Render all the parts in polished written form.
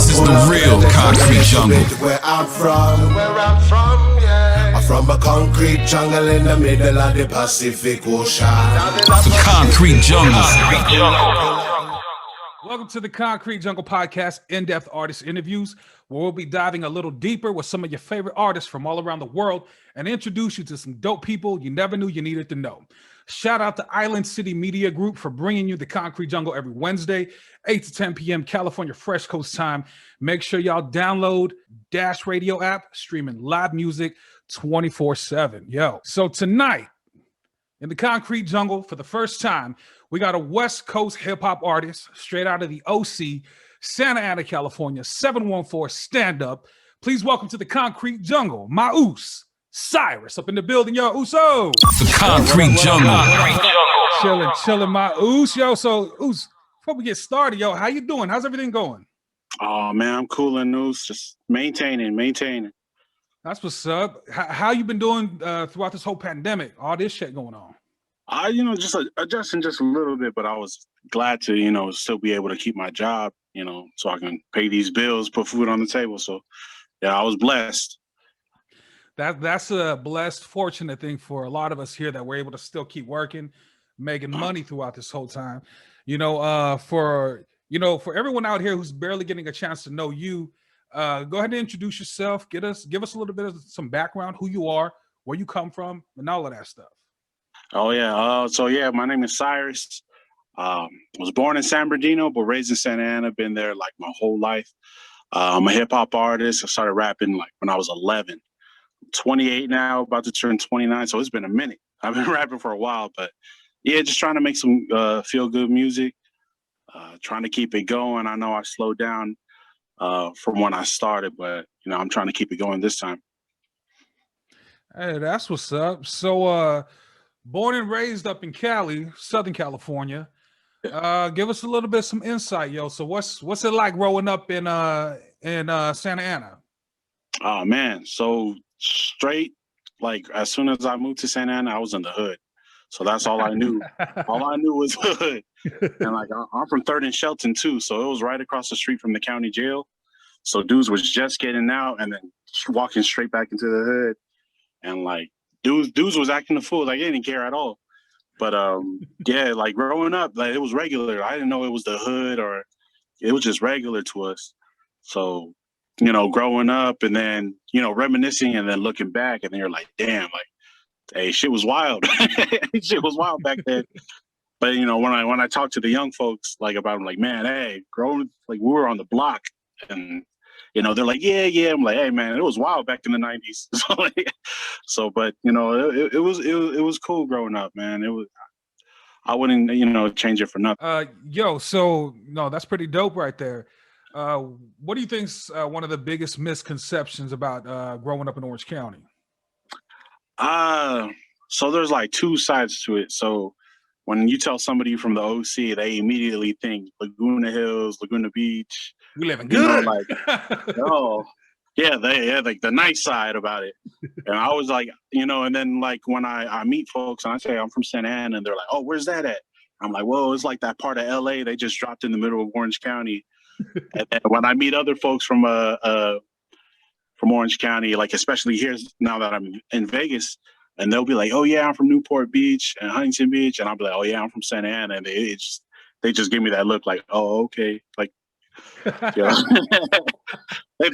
This is the real concrete jungle. Where I'm from, yeah. I'm from a concrete jungle in the middle of the Pacific Ocean. The concrete jungle. Welcome to the Concrete Jungle Podcast, in-depth artist interviews, where we'll be diving a little deeper with some of your favorite artists from all around the world and introduce you to some dope people you never knew you needed to know. Shout out to Island City Media Group for bringing you the Concrete Jungle every Wednesday, 8 to 10 p.m. California Fresh Coast time. Make sure y'all download Dash Radio app, streaming live music 24/7. Yo, so tonight in the Concrete Jungle, for the first time, we got a West Coast hip-hop artist straight out of the OC, Santa Ana, California, 714 stand-up. Please welcome to the Concrete Jungle, my Us, CYRUS, up in the building, yo, USO. The concrete jungle. Chilling, my Us. Yo, so, Us, before we get started, yo, how you doing? How's everything going? Oh, man, I'm cool and loose, just maintaining. That's what's up. How you been doing throughout this whole pandemic, all this shit going on? Just adjusting just a little bit, but I was glad to, still be able to keep my job, so I can pay these bills, put food on the table. So, yeah, I was blessed. That's a blessed, fortunate thing for a lot of us here that we're able to still keep working, making money throughout this whole time. For everyone out here who's barely getting a chance to know you, go ahead and introduce yourself. Give us a little bit of some background, who you are, where you come from, and all of that stuff. Oh, yeah. My name is CYRUS. I was born in San Bernardino, but raised in Santa Ana. Been there like my whole life. I'm a hip hop artist. I started rapping like when I was 11. I'm 28 now, about to turn 29. So it's been a minute. I've been rapping for a while, but yeah, just trying to make some feel good music. Trying to keep it going. I know I slowed down from when I started, but I'm trying to keep it going this time. Hey, that's what's up. So, born and raised up in Cali, Southern California. Give us a little bit some insight, yo. So what's it like growing up in Santa Ana? Oh man, so straight, like as soon as I moved to Santa Ana, I was in the hood. So that's all I knew. All I knew was hood. And like I'm from 3rd and Shelton too, so it was right across the street from the county jail. So dudes was just getting out and then walking straight back into the hood. And like dudes was acting a fool, like they didn't care at all. But yeah, like growing up, like it was regular. I didn't know it was the hood or it was just regular to us. So, growing up and then, reminiscing and then looking back and then you're like, damn, like, hey, shit was wild. Shit was wild back then. But when I talk to the young folks like about them, like, man, hey, growing like we were on the block and they're like, yeah. I'm like, hey, man, it was wild back in the 90s. But it was cool growing up, man. It was, I wouldn't, change it for nothing. So that's pretty dope right there. What do you think's one of the biggest misconceptions about growing up in Orange County? So there's like two sides to it. So when you tell somebody from the OC, they immediately think Laguna Hills, Laguna Beach. We living good. They like the nice side about it. And I was like, and then like when I meet folks and I say I'm from Santa Ana and they're like, oh, where's that at? I'm like, well, it's like that part of LA they just dropped in the middle of Orange County. And then when I meet other folks from Orange County, like especially here now that I'm in Vegas, and they'll be like, oh yeah, I'm from Newport Beach and Huntington Beach, and I'll be like, oh yeah, I'm from Santa Ana, and they just give me that look like, oh okay, like they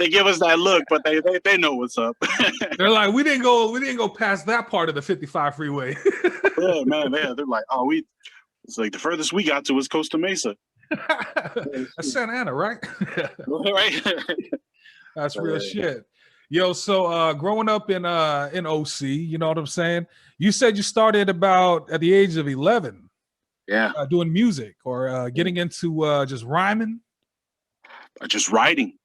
give us that look, but they know what's up. They're like, we didn't go past that part of the 55 freeway. Yeah, man, they're like, it's like the furthest we got to was Costa Mesa. That's Santa Ana, right? Right. That's real shit. Yo, so growing up in OC, you know what I'm saying? You said you started about at the age of 11. Yeah. Doing music or getting into just rhyming? Just writing.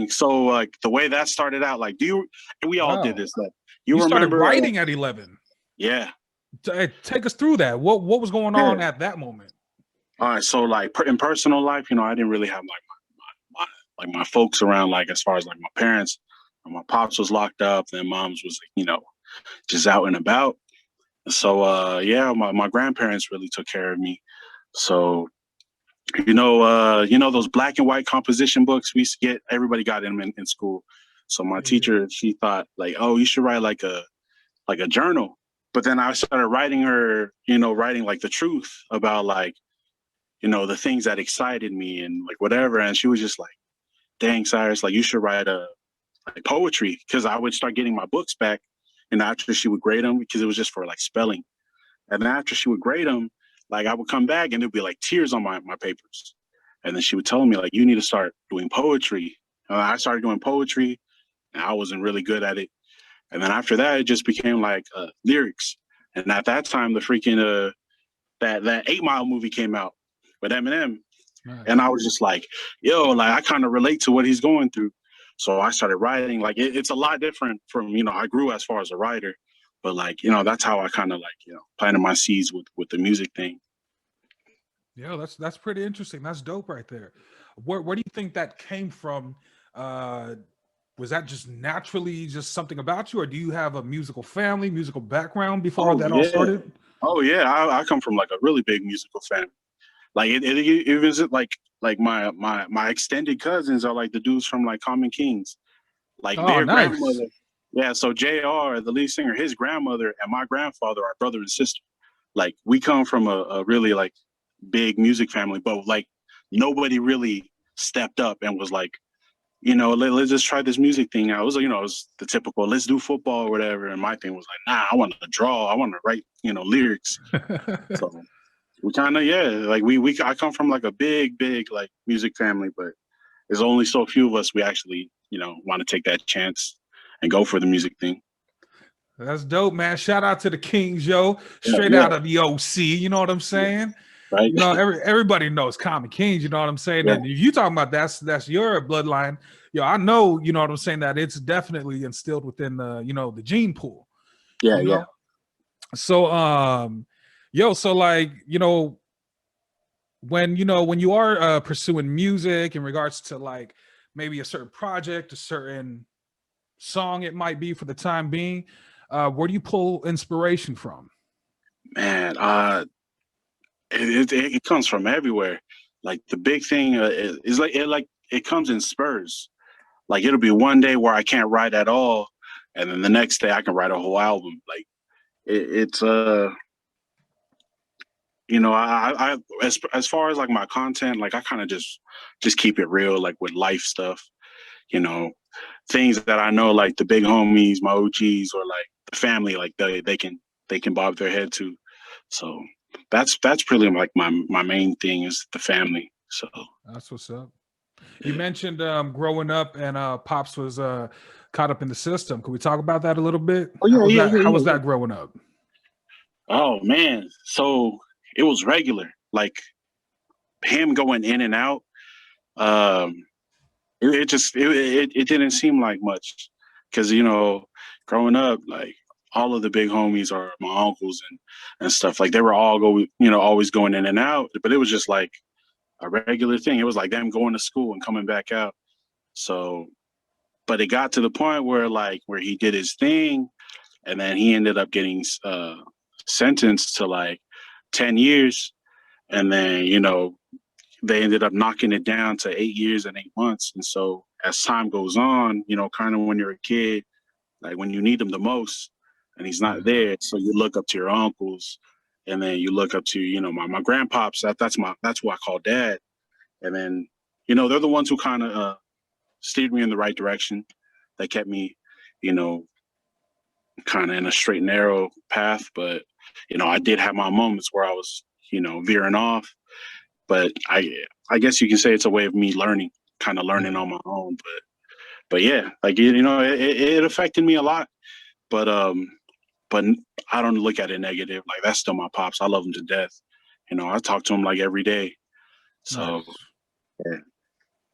So like the way that started out, like we all did this. Like, you remember started writing at 11? Yeah. Take us through that. What was going on at that moment? All right. So like in personal life, I didn't really have like my folks around, like as far as like my parents. My pops was locked up, and mom's was, just out and about. So, my grandparents really took care of me. So You know those black and white composition books we used to get. Everybody got them in school. So my teacher, she thought like, oh, you should write like a journal. But then I started writing her, writing like the truth about like, the things that excited me and like whatever. And she was just like, dang, Cyrus, like you should write like poetry, because I would start getting my books back, and after she would grade them, because it was just for like spelling. And then after she would grade them, like I would come back and there'd be like tears on my papers. And then she would tell me like, you need to start doing poetry. I started doing poetry, and I wasn't really good at it. And then after that, it just became like lyrics. And at that time, the freaking that 8 Mile movie came out with Eminem. Right. And I was just like, yo, like I kind of relate to what he's going through. So I started writing. Like it's a lot different from, I grew as far as a writer, but like, that's how I kind of like, planted my seeds with the music thing. Yeah, that's pretty interesting. That's dope right there. Where do you think that came from? Was that just naturally just something about you, or do you have a musical family, musical background before that all started? Oh yeah, I come from like a really big musical family. Like it was like my extended cousins are like the dudes from like Common Kings, like their grandmother. Yeah, so JR, the lead singer, his grandmother and my grandfather are brother and sister. Like we come from a really like big music family, but like nobody really stepped up and was like, let's just try this music thing out. It was the typical, let's do football or whatever. And my thing was like, nah, I want to draw. I want to write, lyrics. So we kind of, like I come from like a big like music family, but there's only so few of us we actually, want to take that chance and go for the music thing. That's dope, man. Shout out to the Kings, yo. Straight out of the OC. You know what I'm saying? Right. Everybody knows Common Kings. You know what I'm saying? Yeah. And if you talking about that's your bloodline, I know. You know what I'm saying? That it's definitely instilled within the the gene pool. Yeah, yeah. So so like when you are pursuing music in regards to like maybe a certain project, a certain song, it might be for the time being. Where do you pull inspiration from? Man, it comes from everywhere. Like the big thing is like it comes in spurs. Like it'll be one day where I can't write at all, and then the next day I can write a whole album. Like it's I as far as like my content, like I kind of just keep it real, like with life stuff. Things that I know, like the big homies, my OGs, or like the family, like they can bob their head to. So that's pretty like my main thing is the family. So that's what's up. You mentioned growing up and Pops was caught up in the system. Could we talk about that a little bit? Oh, yeah, How was that growing up? Oh man, so it was regular, like him going in and out. It didn't seem like much, because growing up, like all of the big homies are my uncles and stuff. Like they were all always going in and out, but it was just like a regular thing. It was like them going to school and coming back out. So, but it got to the point where he did his thing, and then he ended up getting sentenced to like 10 years, and then they ended up knocking it down to 8 years and 8 months. And so as time goes on, kind of when you're a kid, like when you need him the most and he's not there, so you look up to your uncles, and then you look up to my grandpops. That's who I call dad. And then they're the ones who kind of steered me in the right direction. They kept me kind of in a straight and narrow path. But I did have my moments where I was veering off. But I guess you can say it's a way of me learning on my own. But yeah, like it affected me a lot. But I don't look at it negative. Like that's still my pops. I love him to death. I talk to him like every day. So nice. Yeah.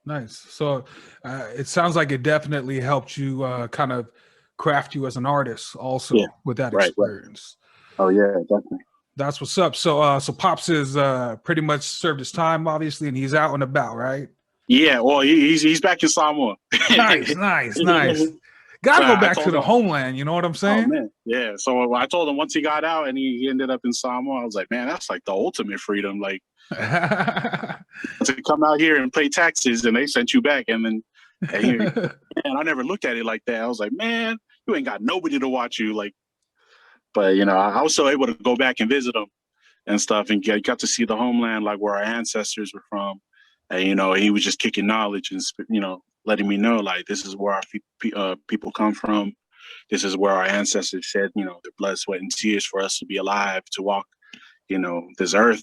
Nice. So it sounds like it definitely helped you kind of craft you as an artist also with that experience. Right. Oh yeah, definitely. That's what's up. So Pops is pretty much served his time, obviously, and he's out and about, right? Yeah, well, he's back in Samoa. Nice. Gotta So go I back to told the him, homeland. You know what I'm oh saying? man, yeah. So I told him once he got out and he ended up in Samoa, I was like, man, that's like the ultimate freedom. Like to come out here and pay taxes and they sent you back, and then and I never looked at it like that. I was like, man, you ain't got nobody to watch you. Like, but I was still able to go back and visit them and stuff, and got to see the homeland, like where our ancestors were from. And he was just kicking knowledge and letting me know, like, this is where our people come from. This is where our ancestors shed their blood, sweat, and tears for us to be alive, to walk this earth.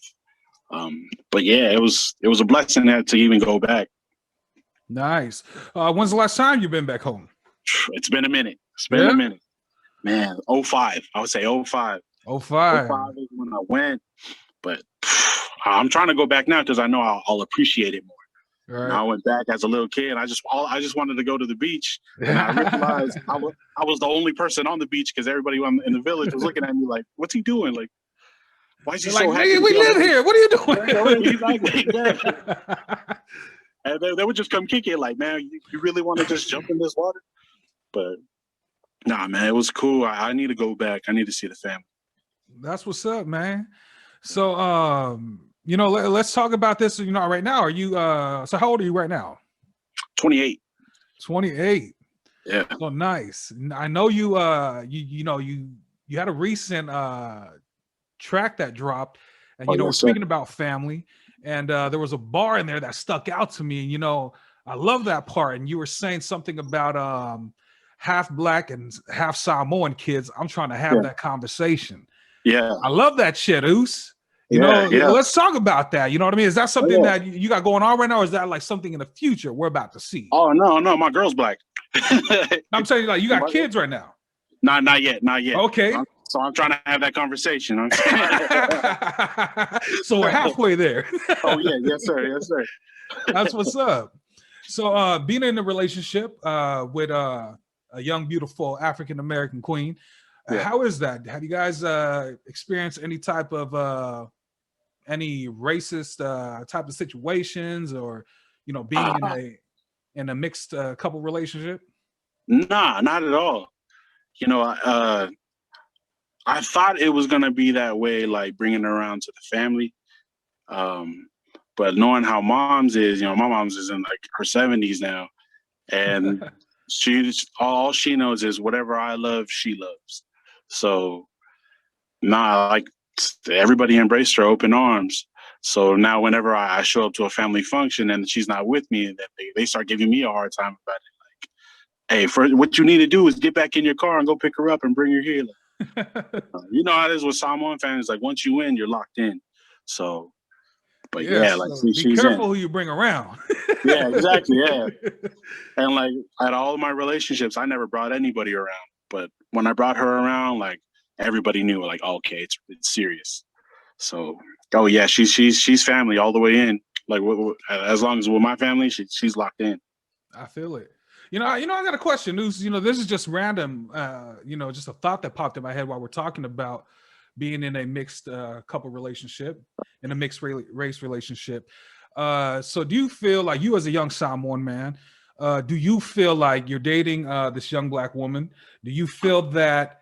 But yeah, it was a blessing to even go back. Nice. When's the last time you've been back home? It's been a minute. It's been a minute, man. 05. I would say 05. 05. 05 is when I went, but I'm trying to go back now because I know I'll appreciate it more. Right. And I went back as a little kid. I just wanted to go to the beach, and I realized I was the only person on the beach because everybody in the village was looking at me like, "What's he doing? Like, why is he so happy? We live here. What are you doing?" Exactly. And they would just come kick it like, "Man, you really want to just jump in this water?" But nah, man, it was cool. I need to go back. I need to see the family. That's what's up, man. So, let's talk about this. Right now, are you? So, how old are you right now? 28. 28. Yeah. So nice. I know you. You had a recent track that dropped, and we're speaking about family, and there was a bar in there that stuck out to me. And I love that part. And you were saying something about half black and half Samoan kids. I'm trying to have that conversation. Yeah. I love that shit, Oos. Let's talk about that. You know what I mean? Is that something that you got going on right now, or is that like something in the future we're about to see? Oh, no, my girl's black. I'm saying, like, you got kids right now. Not yet. Okay. So I'm trying to have that conversation. So we're halfway there. Oh yeah, yes sir. That's what's up. So being in a relationship with a young, beautiful African American queen, how is that? Have you guys experienced any type of any racist type of situations, or being in a mixed couple relationship? Nah, not at all. I thought it was gonna be that way, like bringing her around to the family. But knowing how mom's is, my mom's is in like her 70s now, and all she knows is whatever I love, she loves. So like everybody embraced her open arms. So now whenever I show up to a family function and she's not with me, and they start giving me a hard time about it. Like, hey, first, what you need to do is get back in your car and go pick her up and bring her here. You know how it is with Samoan families. Like, once you in, you're locked in. So, but be careful who you bring around. Yeah, exactly. Yeah. And like at all of my relationships, I never brought anybody around. But when I brought her around, like everybody knew, like, okay, it's serious. So, oh yeah, she's family all the way in. Like, as long as with my family, she's locked in. I feel it. I got a question. This is just random. Just a thought that popped in my head while we're talking about being in a mixed couple relationship, in a mixed race relationship. So do you feel like, you as a young Samoan man, do you feel like you're dating this young black woman? Do you feel that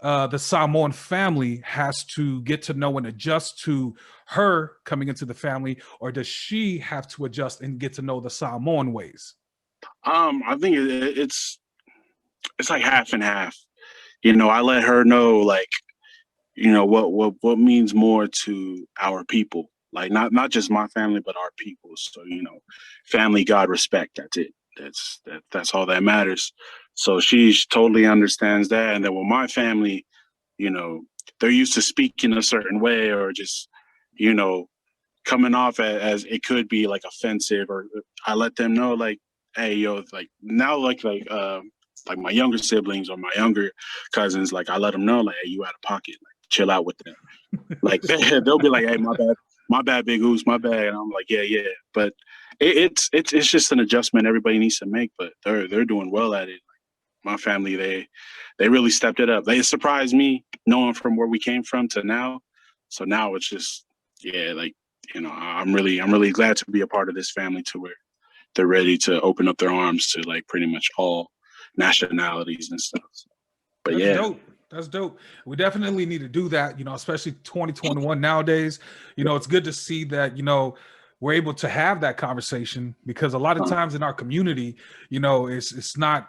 the Samoan family has to get to know and adjust to her coming into the family, or does she have to adjust and get to know the Samoan ways? I think it's like half and half. I let her know, like, what means more to our people. Like, not just my family, but our people. So, family, God, respect. That's it. That's all that matters. So she totally understands that. And then with my family, they're used to speaking a certain way, or just, coming off as it could be like offensive, or I let them know, like, hey, yo, like now, like my younger siblings or my younger cousins, like I let them know, like, hey, you out of pocket, like chill out with them. Like they'll be like, hey, my bad, Big Goose, my bad. And I'm like, yeah. But it's just an adjustment everybody needs to make. But they're doing well at it. My family, they really stepped it up. They surprised me, knowing from where we came from to now. So now it's just, like, I'm really glad to be a part of this family, to where they're ready to open up their arms to, like, pretty much all nationalities and stuff. But That's yeah, dope. That's dope. We definitely need to do that, especially 2021 nowadays. It's good to see that, we're able to have that conversation, because a lot of times in our community, it's not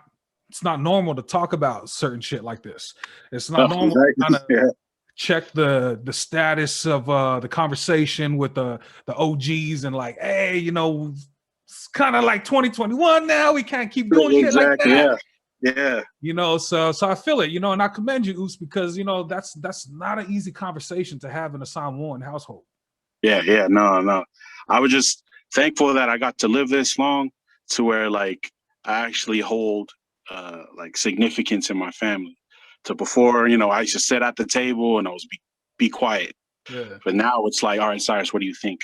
normal to talk about certain shit like this. It's not normal to kind of yeah. check the status of the conversation with the OGs, and like, hey, it's kind of like 2021 now. We can't keep doing shit like that. Yeah. So I feel it, and I commend you, Oos, because that's not an easy conversation to have in a Samoan household. Yeah. No. I was just thankful that I got to live this long, to where like I actually hold like significance in my family. So before, I used to sit at the table and I was be quiet. Yeah. But now it's like, all right, Cyrus, what do you think?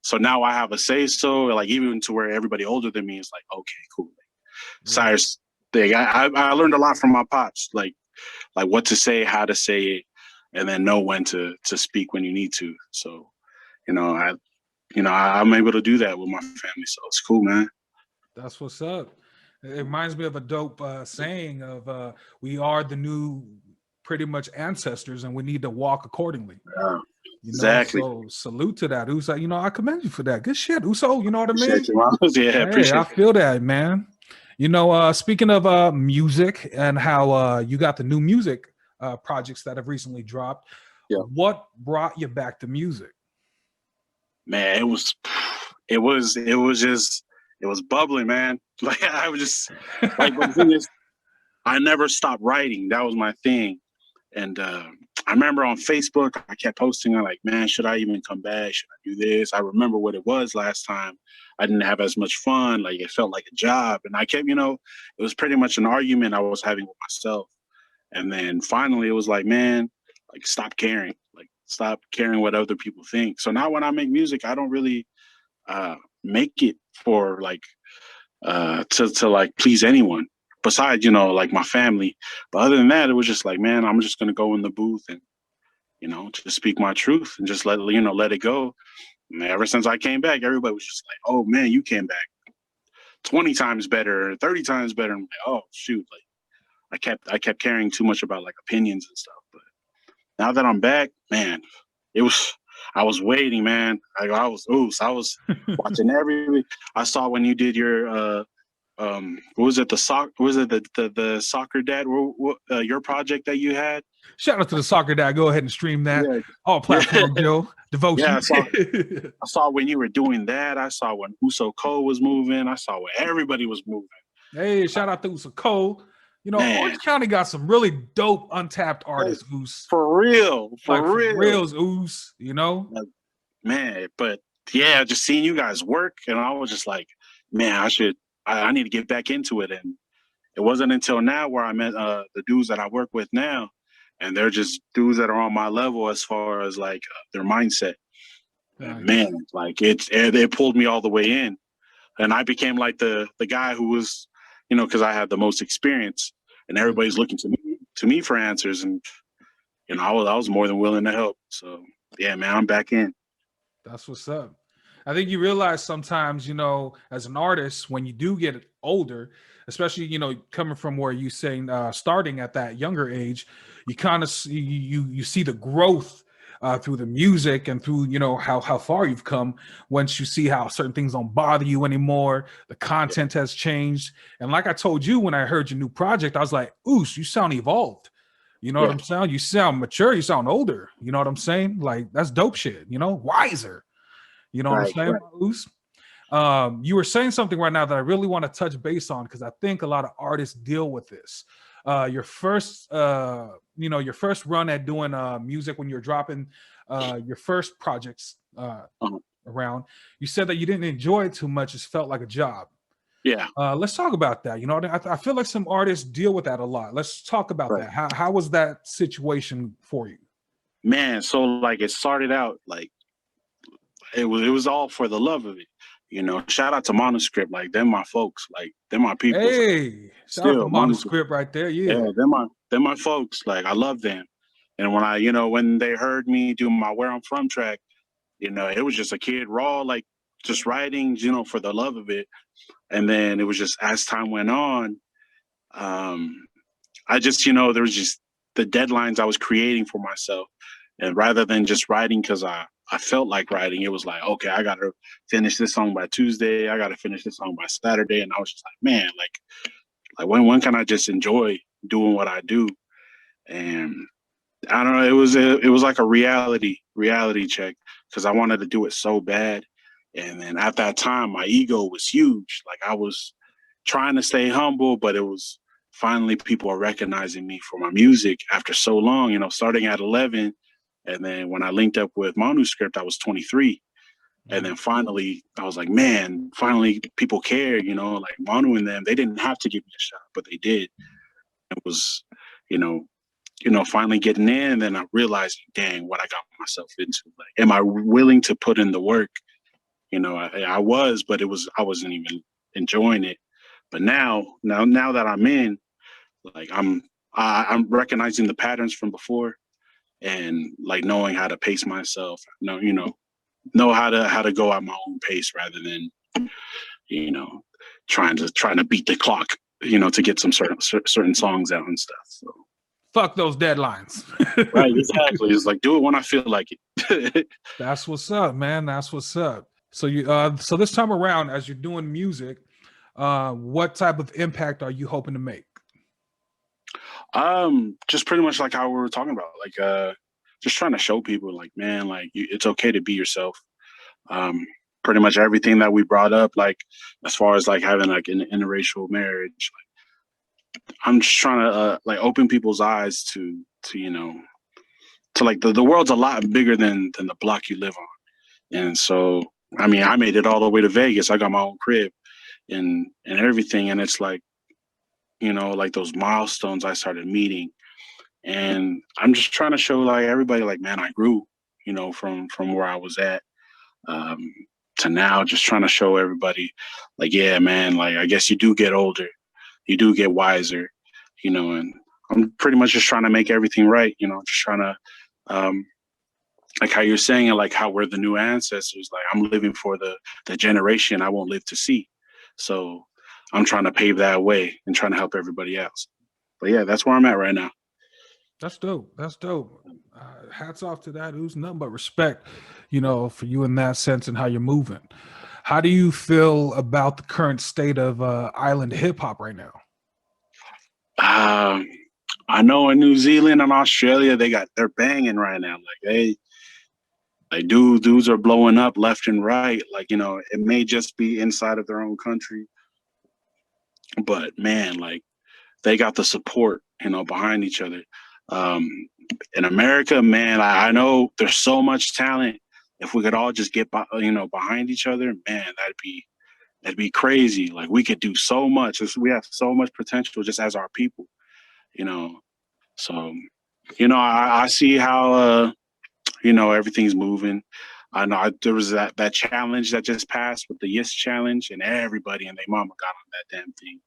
So now I have a say so, like even to where everybody older than me is like, okay, cool. Yeah. Cyrus thing. I learned a lot from my pops, like what to say, how to say it, and then know when to speak when you need to. So, I'm able to do that with my family. So it's cool, man. That's what's up. It reminds me of a dope saying of we are the new pretty much ancestors, and we need to walk accordingly. Exactly. So salute to that, Uso. I commend you for that. Good shit, Uso. You know what I mean? Yeah, appreciate I feel that, man. Speaking of music and how you got the new music projects that have recently dropped, what brought you back to music? Man, it was bubbling, man. Like I was just like, but the thing is, I never stopped writing. That was my thing. And I remember on Facebook, I kept posting, I'm like, man, should I even come back? Should I do this? I remember what it was last time. I didn't have as much fun. Like it felt like a job. And I kept, it was pretty much an argument I was having with myself. And then finally it was like, man, like stop caring. Like stop caring what other people think. So now when I make music, I don't really make it for like to like please anyone besides, like my family. But other than that, it was just like, man, I'm just gonna go in the booth and, just speak my truth and just let it go. And ever since I came back, everybody was just like, oh man, you came back 20 times better, 30 times better. I'm like, oh shoot, like I kept caring too much about like opinions and stuff. But now that I'm back, man, I was waiting, man. I was watching every. I saw when you did your what was it, the soccer dad, your project that you had. Shout out to the soccer dad. Go ahead and stream that. Yeah. All platforms, Joe. Devotion. Yeah, I saw when you were doing that. I saw when USO Cole was moving. I saw when everybody was moving. Hey, shout out to USO Cole. Man. Orange County got some really dope untapped artists, Oos. For real. For reals, Oos, Man, but yeah, just seeing you guys work, and I was just like, man, I need to get back into it. And it wasn't until now where I met the dudes that I work with now, and they're just dudes that are on my level as far as like their mindset. Nice. Man, like it pulled me all the way in, and I became like the guy who was, because I had the most experience, and everybody's looking to me for answers, and I was more than willing to help. So yeah, man, I'm back in. That's what's up. I think you realize sometimes, as an artist, when you do get older, especially, coming from where you saying starting at that younger age, you kind of you see the growth through the music and through, how far you've come. Once you see how certain things don't bother you anymore, the content has changed. And like I told you, when I heard your new project, I was like, Oos, you sound evolved. You know what I'm saying? You sound mature. You sound older. You know what I'm saying? Like, that's dope shit, wiser. You know what I'm saying, Oos? You were saying something right now that I really want to touch base on, because I think a lot of artists deal with this. Your first run at doing music, when you're dropping your first projects around, you said that you didn't enjoy it too much. It felt like a job. Yeah. Let's talk about that. I feel like some artists deal with that a lot. Let's talk about that. How was that situation for you? Man, so like it started out like it was all for the love of it. Shout out to Manuscript, like they're my folks, like they're my people. Hey, shout out to Manuscript right there. Yeah, they're my folks. Like I love them. And when when they heard me do my Where I'm From track, it was just a kid raw, like just writing, for the love of it. And then it was just, as time went on, I just, there was just the deadlines I was creating for myself. And rather than just writing because I felt like writing, it was like, okay, I got to finish this song by Tuesday. I got to finish this song by Saturday. And I was just like, man, like when can I just enjoy doing what I do? And I don't know, it was like a reality check because I wanted to do it so bad. And then at that time, my ego was huge. Like I was trying to stay humble, but it was finally people are recognizing me for my music after so long, starting at 11. And then when I linked up with Manuscript, I was 23. And then finally, I was like, man, finally people care, like Manu and them, they didn't have to give me a shot, but they did. It was, you know, finally getting in, and then I realized, dang, what I got myself into. Like, am I willing to put in the work? I was, but I wasn't even enjoying it. But now that I'm in, like I'm recognizing the patterns from before, and like knowing how to pace myself. Know how to go at my own pace rather than trying to beat the clock. To get some certain songs out and stuff. So. Fuck those deadlines. Right, exactly. It's like do it when I feel like it. That's what's up, man. That's what's up. So so this time around, as you're doing music, what type of impact are you hoping to make? Just pretty much like how we were talking about, like just trying to show people, like, man, like it's okay to be yourself. Pretty much everything that we brought up, like as far as like having like an interracial marriage, like, I'm just trying to like open people's eyes to like the world's a lot bigger than the block you live on. And so I mean, I made it all the way to Vegas. I got my own crib and everything, and it's like, like those milestones I started meeting, and I'm just trying to show like everybody, like, man, I grew, from where I was at, to now, just trying to show everybody, like, yeah, man, like I guess you do get older, you do get wiser, and I'm pretty much just trying to make everything right, just trying to, like how you're saying it, like how we're the new ancestors, like I'm living for the generation I won't live to see. So I'm trying to pave that way and trying to help everybody else. But yeah, that's where I'm at right now. That's dope. That's dope. Hats off to that. It was nothing but respect, for you in that sense and how you're moving. How do you feel about the current state of island hip hop right now? I know in New Zealand and Australia, they're banging right now. Like dudes are blowing up left and right. Like, it may just be inside of their own country, but man, like they got the support, behind each other. In America, man, I know there's so much talent. If we could all just get, behind each other, man, that'd be crazy. Like we could do so much. We have so much potential just as our people, you know. So, I see how, everything's moving. I know there was that challenge that just passed with the Yes Challenge, and everybody and their mama got on that damn thing.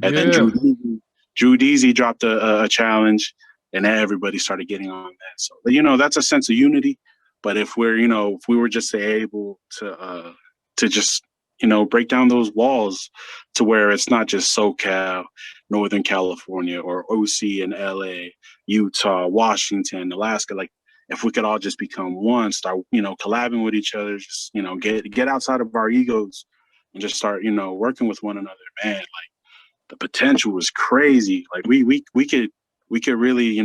And then Drew Deasy dropped a challenge, and everybody started getting on that. So, that's a sense of unity. But if if we were just able to just, break down those walls to where it's not just SoCal, Northern California, or OC in LA, Utah, Washington, Alaska, like if we could all just become one, start, collabing with each other, just, get outside of our egos and just start, working with one another, man, like the potential was crazy. Like we could really,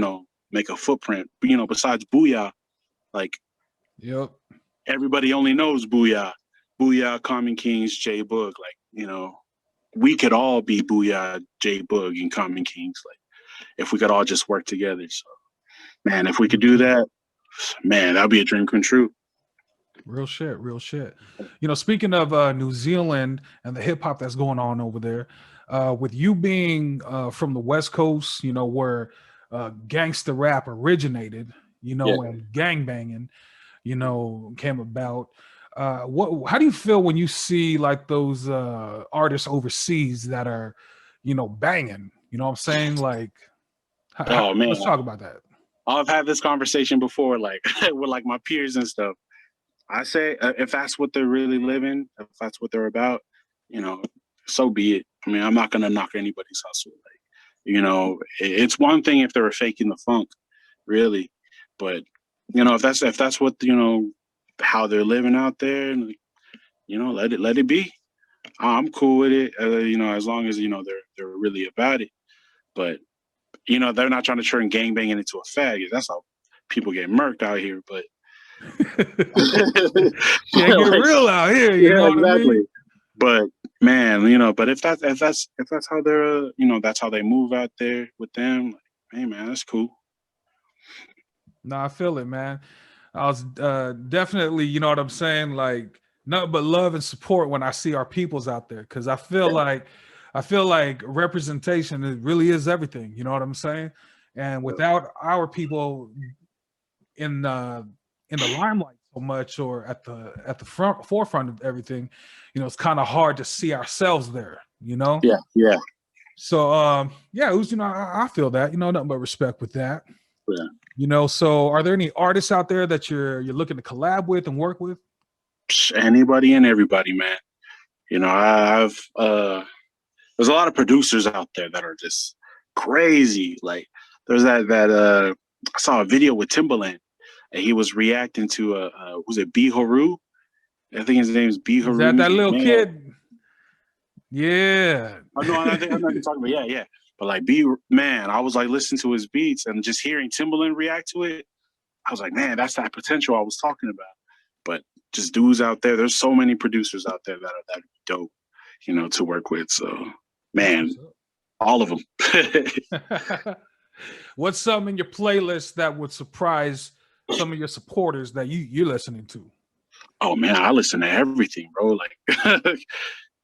make a footprint, besides Booyah, like Yep. everybody only knows Booyah, Common Kings, J Boog, like, we could all be Booyah, J Boog, and Common Kings, like if we could all just work together. So, man, if we could do that, man, that'd be a dream come true. Real shit, real shit. Speaking of New Zealand and the hip hop that's going on over there, with you being from the West Coast, where gangster rap originated, and gangbanging, came about. How do you feel when you see like those artists overseas that are, banging? You know what I'm saying? Like, Oh man, let's talk about that. I've had this conversation before, like with like my peers and stuff. I say, if that's what they're really living, if that's what they're about, so be it. I mean, I'm not gonna knock anybody's hustle. Like, You know, it's one thing if they were faking the funk, really, but you know, if that's what you know how they're living out there, and you know, let it be. I'm cool with it. You know, as long as you know they're really about it. But you know, they're not trying to turn gangbanging into a fad. That's how people get murked out here. But Shit get like, real out here, you know yeah, what I exactly. mean? But man, you know, but if that's how they're you know that's how they move out there with them. Like, hey man, that's cool. No, I feel it, man. I was definitely, you know what I'm saying, like nothing but love and support when I see our peoples out there, because I feel like representation it really is everything. You know what I'm saying? And without our people in the limelight so much, or at the forefront of everything, you know, it's kind of hard to see ourselves there. You know? Yeah, yeah, So yeah, it was, you know, I feel that, you know, nothing but respect with that. yeah. You know, so are there any artists out there that you're looking to collab with and work with? Anybody and everybody, man. You know, I've there's a lot of producers out there that are just crazy. Like there's that I saw a video with Timbaland and he was reacting to was it B Haru? I think his name is B Is Haru that Music. little Man. kid? Yeah. I know I think you're talking about, yeah, yeah. But like man, I was like listening to his beats and just hearing Timbaland react to it, I was like, man, that's that potential I was talking about. But just dudes out there, there's so many producers out there that dope, you know, to work with. So man, all of them. What's some in your playlist that would surprise some of your supporters that you're listening to? Oh man, I listen to everything, bro. Like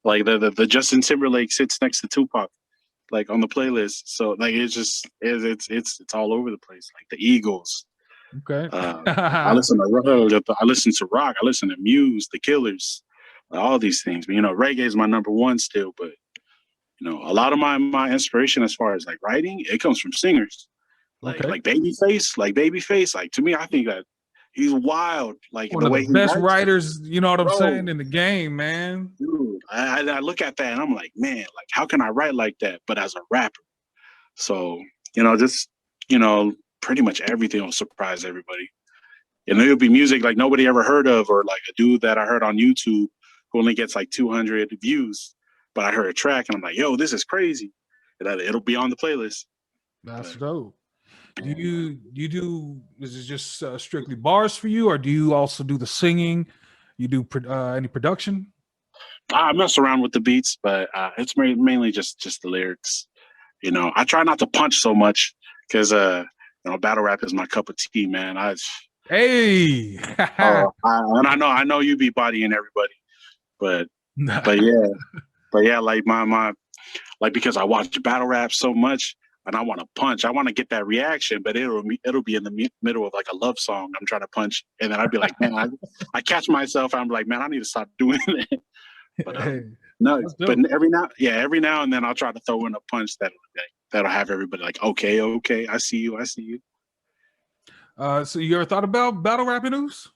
like the Justin Timberlake sits next to Tupac, like on the playlist. So like it's just it's all over the place. Like the Eagles. Okay. I listen to rock. I listen to Muse, The Killers, all these things. But you know, reggae is my number one still. But you know, a lot of my inspiration as far as like writing, it comes from singers. Okay. Like Babyface. Like to me, I think that he's wild. Like One the of the way he best writes, writers, you know what I'm bro. saying, in the game, man. Dude, I look at that and I'm like, man, like how can I write like that, but as a rapper? So you know, just you know, pretty much everything will surprise everybody. And it'll be music like nobody ever heard of, or like a dude that I heard on YouTube who only gets like 200 views, but I heard a track and I'm like, yo, this is crazy. And it'll be on the playlist. That's But, dope. Do man, you do, is it just strictly bars for you, or do you also do the singing? You do any production? I mess around with the beats, but it's mainly just the lyrics. You know, I try not to punch so much because you know, battle rap is my cup of tea, man. Hey. And I know you be bodying everybody, but but yeah, like my like because I watch battle rap so much and I want to punch, I want to get that reaction, but it'll be in the middle of like a love song. I'm trying to punch, and then I'd be like, man, I catch myself. I'm like, man, I need to stop doing that. But Hey, no, that's but dope. every now and then I'll try to throw in a punch that'll have everybody like, okay, I see you. So you ever thought about battle rapping news?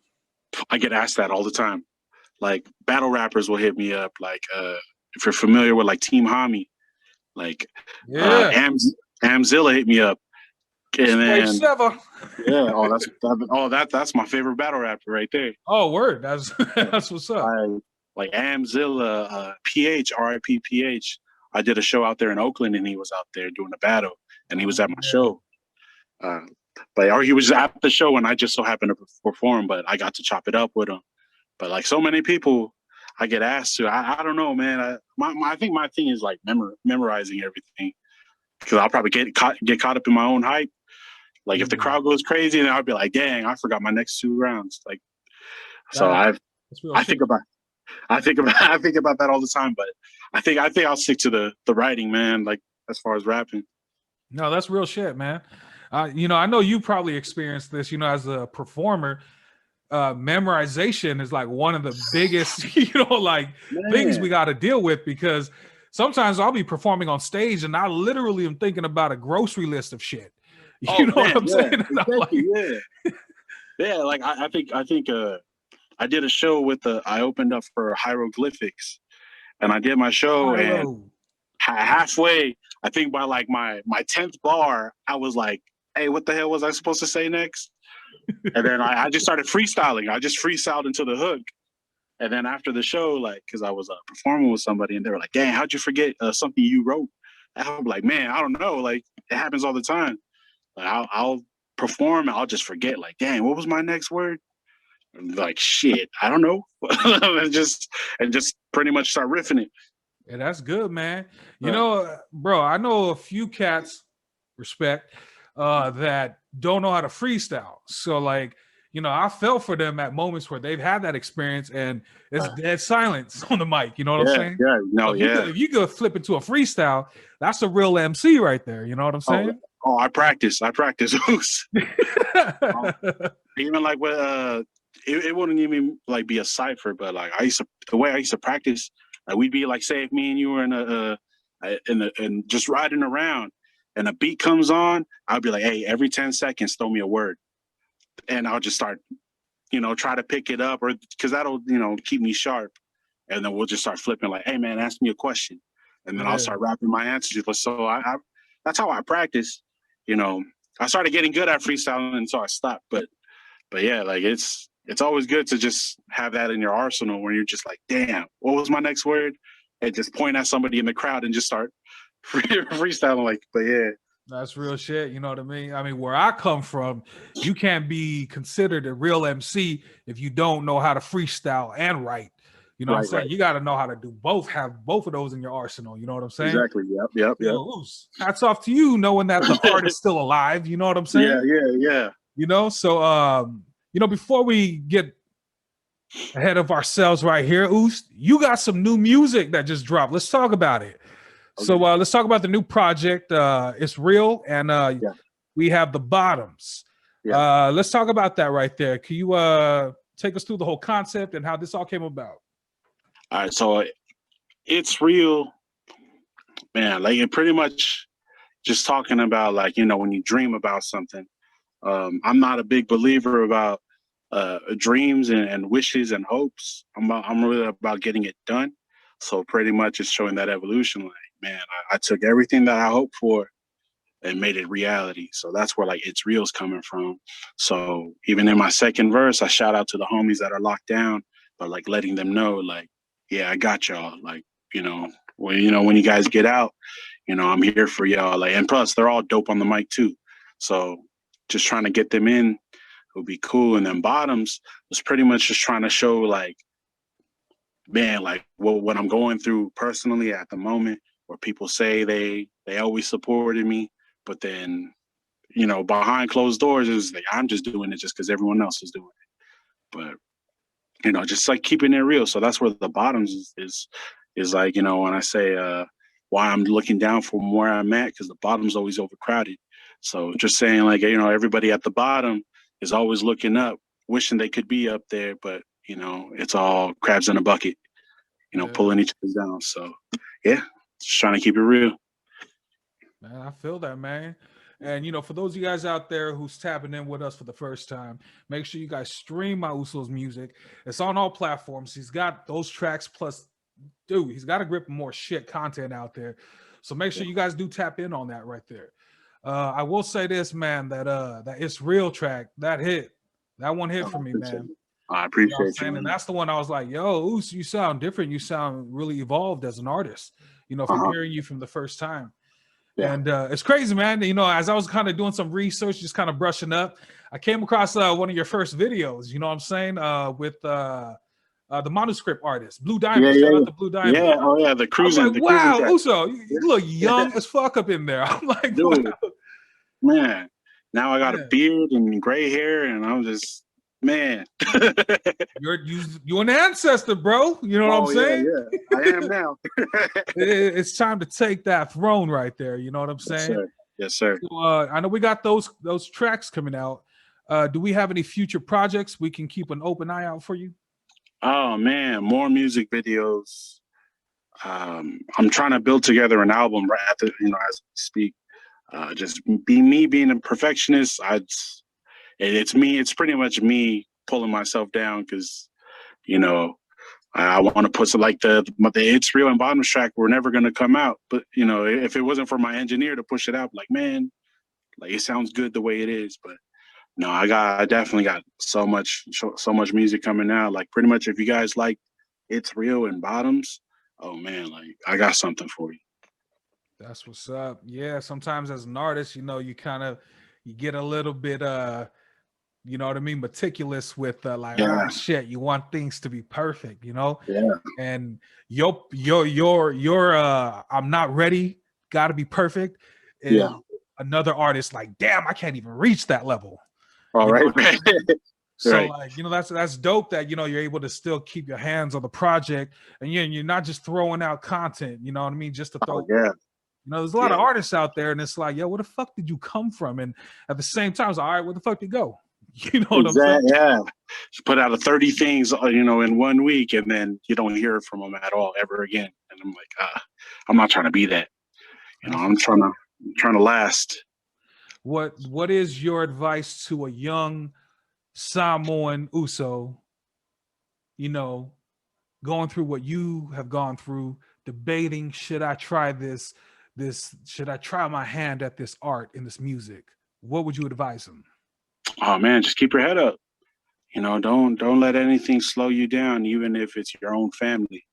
I get asked that all the time. Like battle rappers will hit me up. Like if you're familiar with like Team Hami, like Yeah. Amzilla hit me up, and Slave then Sever. yeah, that's my favorite battle rapper right there. Oh, word. That's what's up. Like Amzilla, PH, RIP PH. I did a show out there in Oakland, and he was out there doing a battle, and he was at my show. Or he was at the show, and I just so happened to perform, but I got to chop it up with him. But like so many people, I get asked to. I don't know, man. I think my thing is like memorizing everything, because I'll probably get caught up in my own hype. Like if the crowd goes crazy, then I'll be like, dang, I forgot my next 2 rounds. Like, so I think about I think about that all the time. But I think I'll stick to the writing, man. Like as far as rapping. No, that's real shit, man. You know, I know you probably experienced this, you know, as a performer. Memorization is like one of the biggest, you know, like things we got to deal with, because sometimes I'll be performing on stage and I literally am thinking about a grocery list of shit. You know what I'm saying? Exactly, Like, yeah. Like I think I did a show with I opened up for Hieroglyphics, and I did my show, and halfway, I think by like my 10th bar, I was like, hey, what the hell was I supposed to say next? And then I just started freestyling. I just freestyled into the hook. And then after the show, like, because I was performing with somebody, and they were like, dang, how'd you forget something you wrote? And I'm like, man, I don't know. Like, it happens all the time. Like, I'll perform, and I'll just forget, like, dang, what was my next word? And like, shit, I don't know. and just pretty much start riffing it. Yeah, that's good, man. You know, bro, I know a few cats, respect, that don't know how to freestyle. So, like, you know, I felt for them at moments where they've had that experience and it's dead silence on the mic. You know what I'm saying? Yeah, no, so if you go flip into a freestyle, that's a real MC right there. You know what I'm saying? Oh, I practice. Even like with it wouldn't even like be a cipher, but like the way I used to practice, like we'd be like, say if me and you were in just riding around and a beat comes on, I'd be like, hey, every 10 seconds, throw me a word. And I'll just start, you know, try to pick it up, or because that'll, you know, keep me sharp. And then we'll just start flipping like, hey man, ask me a question. And then I'll start rapping my answers. So I that's how I practice. You know, I started getting good at freestyling, and so I stopped. But yeah, like it's always good to just have that in your arsenal where you're just like, damn, what was my next word? And just point at somebody in the crowd and just start freestyling. Like, but yeah. That's real shit. You know what I mean? I mean, where I come from, you can't be considered a real MC if you don't know how to freestyle and write. You know what I'm saying? Right. You got to know how to do both, have both of those in your arsenal. You know what I'm saying? Exactly. Yep. Hats off to you knowing that the art is still alive. You know what I'm saying? Yeah. You know, so, you know, before we get ahead of ourselves right here, Oos, you got some new music that just dropped. Let's talk about it. Okay. So let's talk about the new project. It's real, and we have the bottoms. Yeah. Let's talk about that right there. Can you take us through the whole concept and how this all came about? All right, so it's real, man. Like, it pretty much just talking about, like, you know, when you dream about something. I'm not a big believer about dreams and wishes and hopes. I'm really about getting it done. So pretty much it's showing that evolution. Like, man, I took everything that I hoped for and made it reality. So that's where like It's Real's coming from. So even in my second verse, I shout out to the homies that are locked down, but like letting them know, like, yeah, I got y'all. Like, when you guys get out, I'm here for y'all. Like, and plus they're all dope on the mic too. So just trying to get them in would be cool. And then Bottoms was pretty much just trying to show, like, man, like what I'm going through personally at the moment, where people say they always supported me, but then, behind closed doors, is like, I'm just doing it just because everyone else is doing it. But, just like keeping it real. So that's where the Bottoms is like, when I say why I'm looking down from where I'm at, because the bottom's always overcrowded. So just saying, like, everybody at the bottom is always looking up, wishing they could be up there, but it's all crabs in a bucket, pulling each other down. So yeah, just trying to keep it real. Man, I feel that, man. And for those of you guys out there who's tapping in with us for the first time, make sure you guys stream my Uso's music. It's on all platforms. He's got those tracks plus, dude, he's got a grip of more shit content out there. So make sure you guys do tap in on that right there. I will say this, man, that It's Real track, that one hit for me, man. I appreciate you. And that's the one I was like, yo, Us, you sound different. You sound really evolved as an artist, from hearing you from the first time. Yeah. And it's crazy, man. As I was kind of doing some research, just kind of brushing up, I came across one of your first videos, you know what I'm saying, with the manuscript artist, Blue Diamond. Shout out to Blue Diamond. Yeah, oh yeah, the cruising. Like, wow, Uso, you look young as fuck up in there. I'm like, dude, wow. Man, now I got a beard and gray hair, and I'm just, man. You're an ancestor, bro. You know what I'm saying? Yeah, I am now. It's time to take that throne right there. You know what I'm saying? Yes, sir. So, I know we got those tracks coming out. Do we have any future projects we can keep an open eye out for you? Oh man, more music videos. I'm trying to build together an album right after, as we speak. Just being a perfectionist. It's me. It's pretty much me pulling myself down because, I want to put some like the It's Real and Bottoms track were never going to come out. But, you know, if it wasn't for my engineer to push it out, like, man, like it sounds good the way it is. But no, I definitely got so much music coming out. Like pretty much if you guys like It's Real and Bottoms, oh man, like I got something for you. That's what's up. Yeah, sometimes as an artist, you know, you get a little bit you know what I mean, meticulous with like, oh shit, you want things to be perfect, you know? Yeah. And your I'm not ready, gotta be perfect. Is another artist like, damn, I can't even reach that level. All right. So right. like, you know, that's dope that, you know, you're able to still keep your hands on the project and you're not just throwing out content, you know what I mean? Just to throw you know, there's a lot of artists out there and it's like, yo, where the fuck did you come from? And at the same time, it's like, all right, where the fuck did you go? You know what I'm saying? Yeah. Just put out 30 things, you know, in 1 week and then you don't hear from them at all ever again. And I'm like, I'm not trying to be that. You know, I'm trying to last. What is your advice to a young Samoan USO, you know, going through what you have gone through, debating, should I try this, should I try my hand at this art in this music? What would you advise them? Oh man, just keep your head up. You know, don't let anything slow you down, even if it's your own family,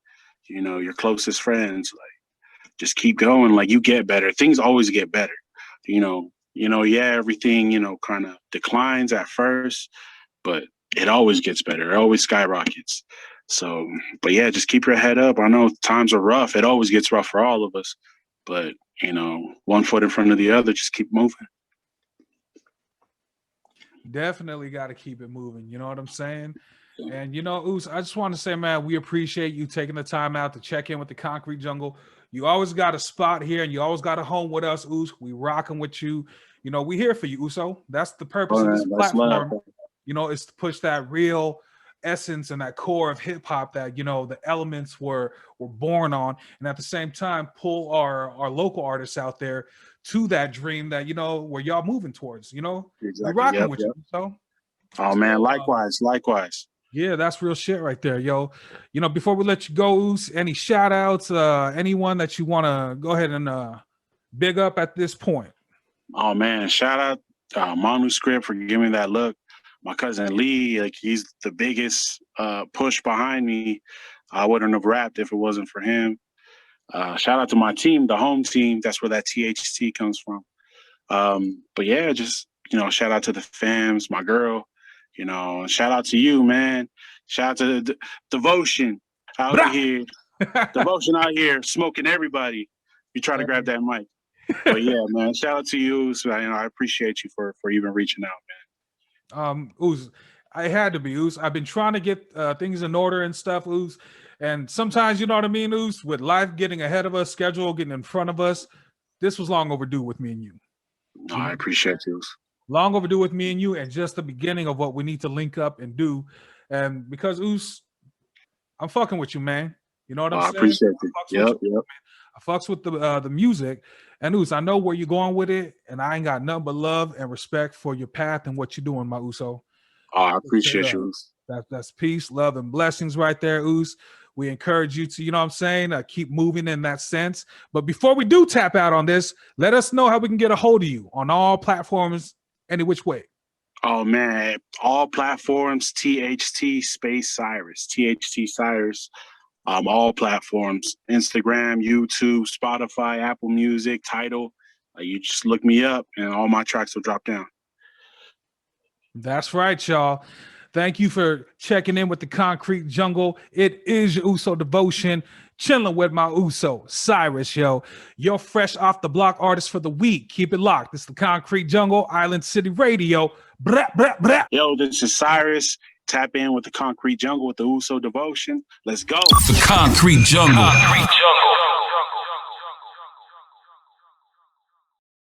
you know, your closest friends. Like, just keep going. Like, you get better. Things always get better. You know, yeah, everything, you know, kind of declines at first, but it always gets better. It always skyrockets. So, but yeah, just keep your head up. I know times are rough. It always gets rough for all of us, but you know, one foot in front of the other, just keep moving. Definitely got to keep it moving. You know what I'm saying? And, you know, Oos, I just want to say, man, we appreciate you taking the time out to check in with the Concrete Jungle. You always got a spot here and you always got a home with us, Oos. We rocking with you. You know, we here for you, Uso. That's the purpose of this platform. You know, is to push that real essence and that core of hip hop that, you know, the elements were born on. And at the same time, pull our local artists out there to that dream that, you know, where y'all moving towards, you know, we're rocking with you. So, oh man, likewise. Yeah, that's real shit right there, yo. You know, before we let you go, any shout outs, anyone that you want to go ahead and big up at this point? Oh man, shout out Manuscript for giving me that look. My cousin Lee, like he's the biggest push behind me. I wouldn't have rapped if it wasn't for him. Shout out to my team, the home team. That's where that THT comes from. But yeah, just, you know, shout out to the fams, my girl, you know, shout out to you, man. Shout out to the Devotion out here. Devotion out here smoking everybody. You try to grab that mic. But yeah, man, shout out to you. So, you know, I appreciate you for even reaching out, man. Ooze, I had to be Ooze. I've been trying to get things in order and stuff, Ooze. And sometimes, you know what I mean, Ooze, with life getting ahead of us, schedule getting in front of us, this was long overdue with me and you. No, I appreciate you. Long overdue with me and you, and just the beginning of what we need to link up and do. And because Ooze, I'm fucking with you, man. You know what I'm saying? I appreciate it. Yep. I fucks with the music. And Ooze, I know where you're going with it, and I ain't got nothing but love and respect for your path and what you're doing, my Uso. Oh, I appreciate you. That's peace, love, and blessings right there, Oos. We encourage you to, you know what I'm saying, keep moving in that sense. But before we do tap out on this, let us know how we can get a hold of you on all platforms, any which way. Oh, man. All platforms, THT space CYRUS. THT CYRUS. All platforms, Instagram, YouTube, Spotify, Apple Music, Tidal. You just look me up and all my tracks will drop down. That's right, y'all. Thank you for checking in with the Concrete Jungle. It is your USO Devotion, chilling with my USO, CYRUS, yo. Your fresh off the block artist for the week. Keep it locked. This is the Concrete Jungle, Island City Radio. Blah, blah, blah. Yo, this is CYRUS. Tap in with the Concrete Jungle with the USO Devotion. Let's go. The Concrete Jungle. Concrete Jungle.